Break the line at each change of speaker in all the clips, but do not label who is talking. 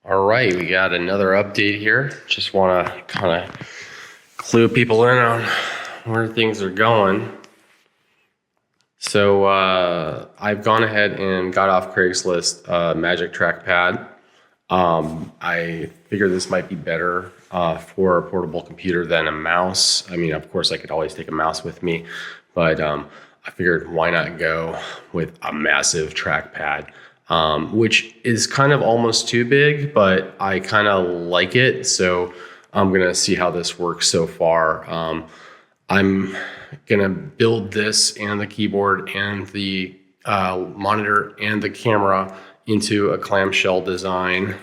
All right, we got another update here. Just want to kind of clue people in on where things are going. So I've gone ahead and got off Craigslist Magic Trackpad. I figured this might be better for a portable computer than a mouse. I mean, of course, I could always take a mouse with me, but I figured why not go with a massive trackpad. Which is kind of almost too big, but I kind of like it. So I'm going to see how this works so far. I'm going to build this and the keyboard and the monitor and the camera into a clamshell design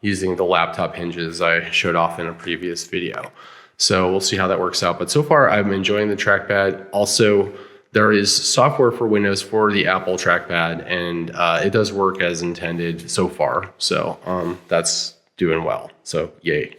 using the laptop hinges I showed off in a previous video. So we'll see how that works out. But so far, I'm enjoying the trackpad. Also, there is software for Windows for the Apple trackpad, and it does work as intended so far. So that's doing well. So yay.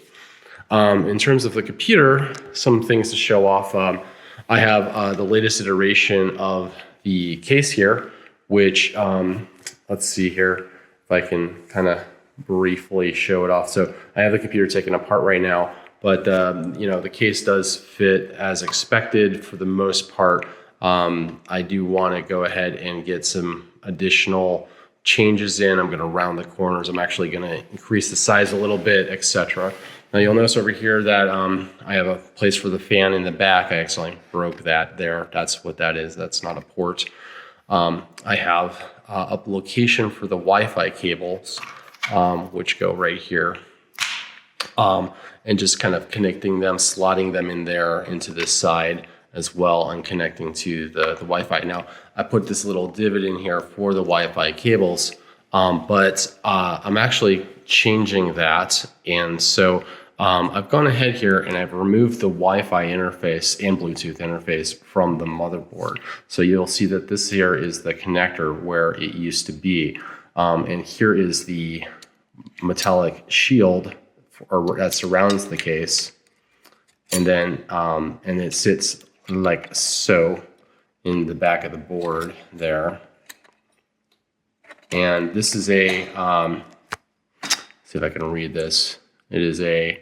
In terms of the computer, some things to show off. I have the latest iteration of the case here, which let's see here if I can kind of briefly show it off. So I have the computer taken apart right now, but the case does fit as expected for the most part. I do want to go ahead and get some additional changes in. I'm going to round the corners. I'm actually going to increase the size a little bit, etc. Now you'll notice over here that I have a place for the fan in the back. I accidentally broke that there. That's what that is. That's not a port. I have a location for the Wi-Fi cables, which go right here. And just kind of connecting them, slotting them in there into this side as well, and connecting to the Wi-Fi. Now, I put this little divot in here for the Wi-Fi cables, but I'm actually changing that. And so I've gone ahead here and I've removed the Wi-Fi interface and Bluetooth interface from the motherboard. So you'll see that this here is the connector where it used to be. And here is the metallic shield that surrounds the case. And then and it sits like so in the back of the board there. And this is a, see if I can read this. It is a,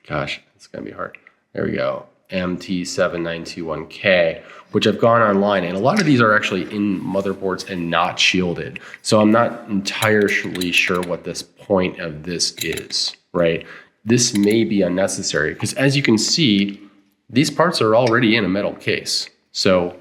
gosh, it's gonna be hard. There we go. MT7921K, which I've gone online, and a lot of these are actually in motherboards and not shielded. So I'm not entirely sure what this point of this is, right? This may be unnecessary because, as you can see, these parts are already in a metal case. So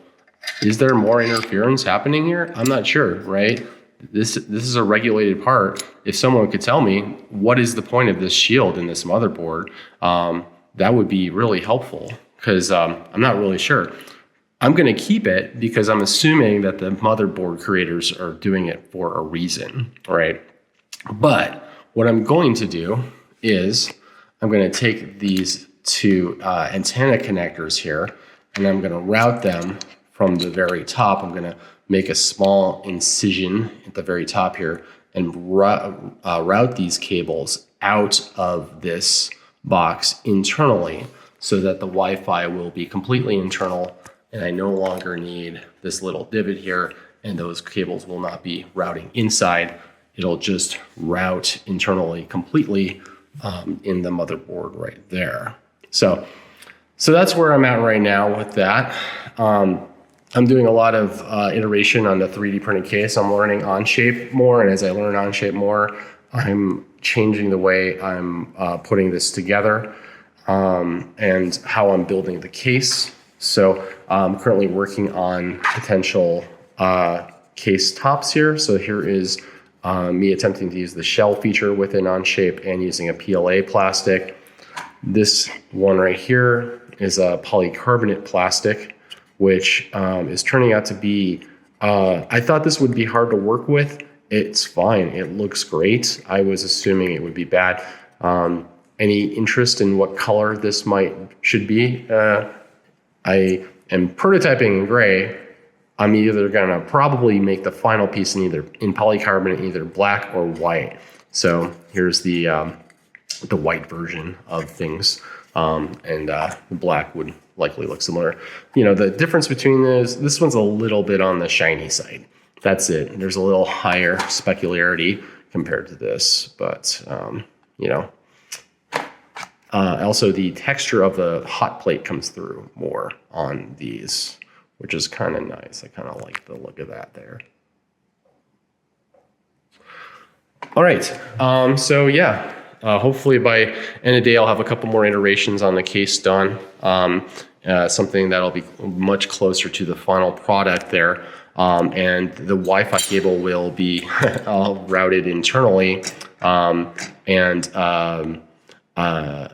is there more interference happening here? I'm not sure, right? This is a regulated part. If someone could tell me what is the point of this shield in this motherboard, that would be really helpful, because I'm not really sure. I'm going to keep it because I'm assuming that the motherboard creators are doing it for a reason, right? But what I'm going to do is I'm going to take these two antenna connectors here, and I'm going to route them from the very top. I'm going to make a small incision at the very top here and route these cables out of this box internally, so that the Wi-Fi will be completely internal, and I no longer need this little divot here, and those cables will not be routing inside. It'll just route internally completely in the motherboard right there. So that's where I'm at right now with that. I'm doing a lot of iteration on the 3D printed case. I'm learning Onshape more, and as I learn Onshape more, I'm changing the way I'm putting this together and how I'm building the case. So I'm currently working on potential case tops here. So here is me attempting to use the shell feature within Onshape and using a PLA plastic. This one right here is a polycarbonate plastic, which is turning out to be, I thought this would be hard to work with. It's fine. It looks great. I was assuming it would be bad. Any interest in what color this should be? I am prototyping in gray. I'm either gonna probably make the final piece in polycarbonate, either black or white. So here's the white version of things, and the black would likely look similar. You know, the difference between this one's a little bit on the shiny side. that's it. There's a little higher specularity compared to this, but you know, also the texture of the hot plate comes through more on these, which is kind of nice. I kind of like the look of that there. All right, so yeah, hopefully by end of day, I'll have a couple more iterations on the case done. Something that'll be much closer to the final product there. And the Wi-Fi cable will be all routed internally.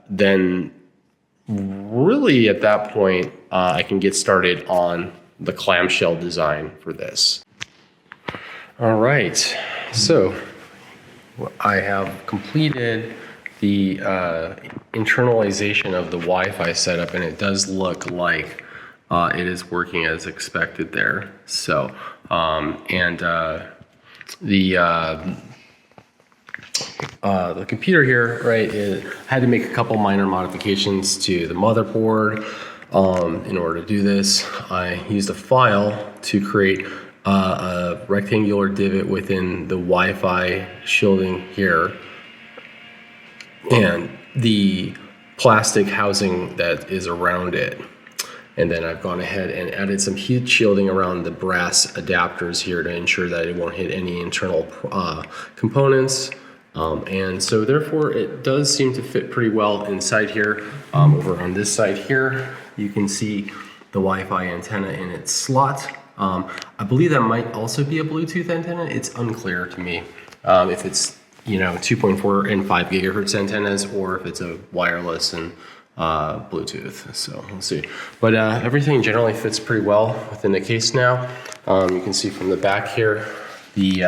Then really at that point, I can get started on the clamshell design for this. All right, so I have completed the internalization of the Wi-Fi setup, and it does look like it is working as expected there. So, the computer here, right, had to make a couple minor modifications to the motherboard in order to do this. I used a file to create a rectangular divot within the Wi-Fi shielding here and the plastic housing that is around it. And then I've gone ahead and added some heat shielding around the brass adapters here to ensure that it won't hit any internal components. And so therefore it does seem to fit pretty well inside here. Over on this side here, you can see the Wi-Fi antenna in its slot. I believe that might also be a Bluetooth antenna. It's unclear to me if it's 2.4 and 5 gigahertz antennas or if it's a wireless and Bluetooth. So we'll see. But everything generally fits pretty well within the case now. You can see from the back here, the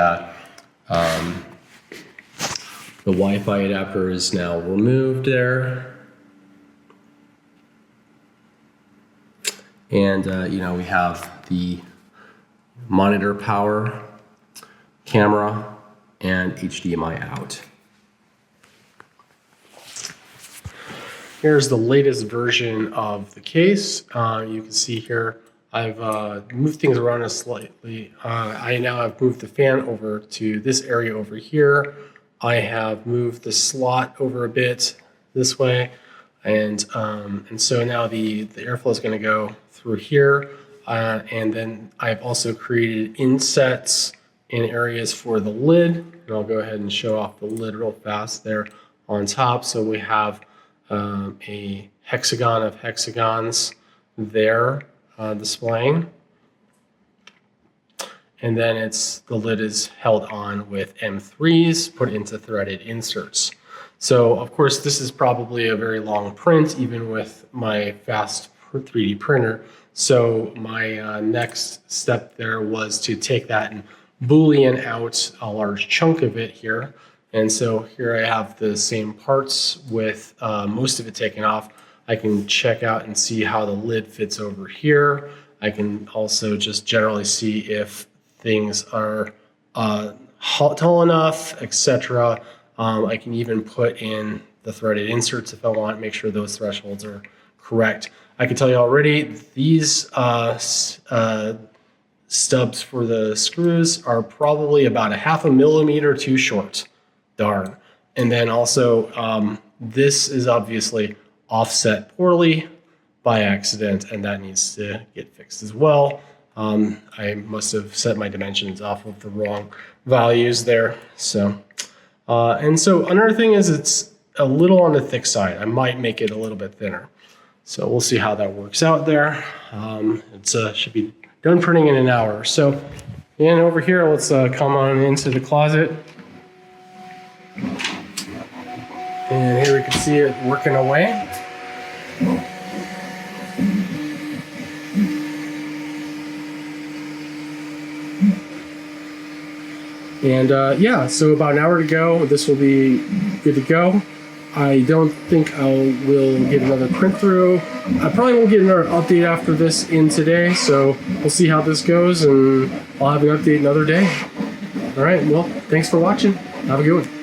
Wi-Fi adapter is now removed there. And we have the monitor power, camera, and HDMI out. Here's the latest version of the case. You can see here I've moved things around slightly. I now have moved the fan over to this area over here. I have moved the slot over a bit this way, and so now the airflow is going to go through here. And then I've also created insets in areas for the lid. And I'll go ahead and show off the lid real fast there on top. So we have a hexagon of hexagons there displaying. And then the lid is held on with M3s put into threaded inserts. So of course, this is probably a very long print, even with my fast 3D printer. So my next step there was to take that and Boolean out a large chunk of it here. And so here I have the same parts with most of it taken off. I can check out and see how the lid fits over here. I can also just generally see if things are tall enough, etc. I can even put in the threaded inserts if I want, make sure those thresholds are correct. I can tell you already, these stubs for the screws are probably about 0.5 millimeter too short. Darn. And then also, this is obviously offset poorly by accident, and that needs to get fixed as well. I must have set my dimensions off of the wrong values there. So, and so another thing is it's a little on the thick side. I might make it a little bit thinner. So we'll see how that works out there. It should be done printing in an hour or so. And over here, let's come on into the closet. And here we can see it working away. And yeah, so about an hour to go, this will be good to go. I don't think I will get another print through. I probably won't get another update after this in today, so we'll see how this goes, and I'll have an update another day. All right, well, thanks for watching. Have a good one.